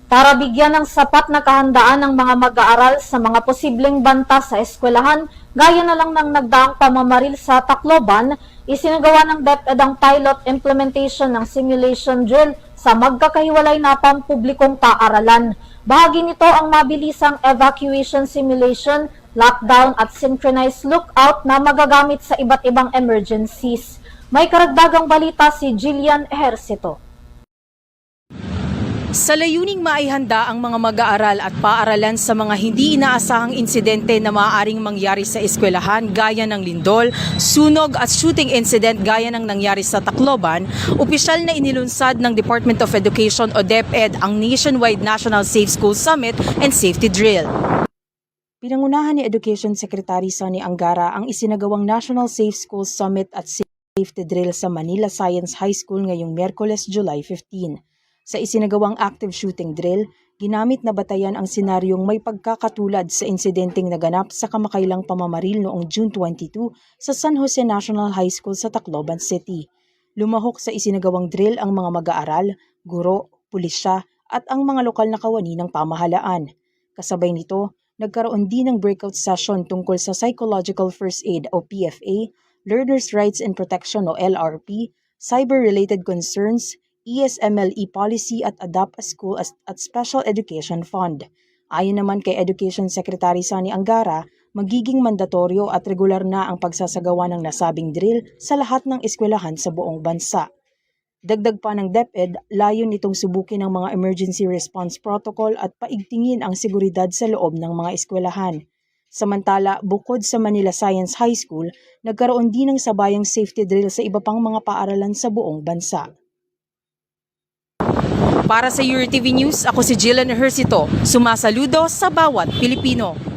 Para bigyan ng sapat na kahandaan ng mga mag-aaral sa mga posibleng banta sa eskwelahan, gaya na lang ng nagdaang pamamaril sa Tacloban, isinagawa ng DepEd ang pilot implementation ng simulation drill sa magkakahiwalay na pampublikong paaralan. Bahagi nito ang mabilisang evacuation simulation, lockdown at synchronized lookout na magagamit sa iba't ibang emergencies. May karagdagang balita si Jillian Ejercito. Sa layuning maihanda ang mga mag-aaral at paaralan sa mga hindi inaasahang insidente na maaaring mangyari sa eskwelahan gaya ng lindol, sunog at shooting incident gaya ng nangyari sa Tacloban, opisyal na inilunsad ng Department of Education o DepEd ang Nationwide National Safe School Summit and Safety Drill. Pinangunahan ni Education Secretary Sonny Angara ang isinagawang National Safe School Summit at Safety Drill sa Manila Science High School ngayong Miyerkules, July 15. Sa isinagawang active shooting drill, ginamit na batayan ang senaryong may pagkakatulad sa insidenteng naganap sa kamakailang pamamaril noong June 22 sa San Jose National High School sa Tacloban City. Lumahok sa isinagawang drill ang mga mag-aaral, guro, pulisya at ang mga lokal na kawani ng pamahalaan. Kasabay nito, nagkaroon din ng breakout session tungkol sa Psychological First Aid o PFA, Learners' Rights and Protection o LRP, cyber-related concerns, ESMLE policy at Adopt a School at Special Education Fund. Ayon naman kay Education Secretary Sonny Angara, magiging mandatoryo at regular na ang pagsasagawa ng nasabing drill sa lahat ng eskwelahan sa buong bansa. Dagdag pa ng DepEd, layon nitong subukin ang mga emergency response protocol at paigtingin ang seguridad sa loob ng mga eskwelahan. Samantala, bukod sa Manila Science High School, nagkaroon din ng sabayang safety drill sa iba pang mga paaralan sa buong bansa. Para sa URTV News, ako si Jillian Ejercito, sumasaludo sa bawat Pilipino.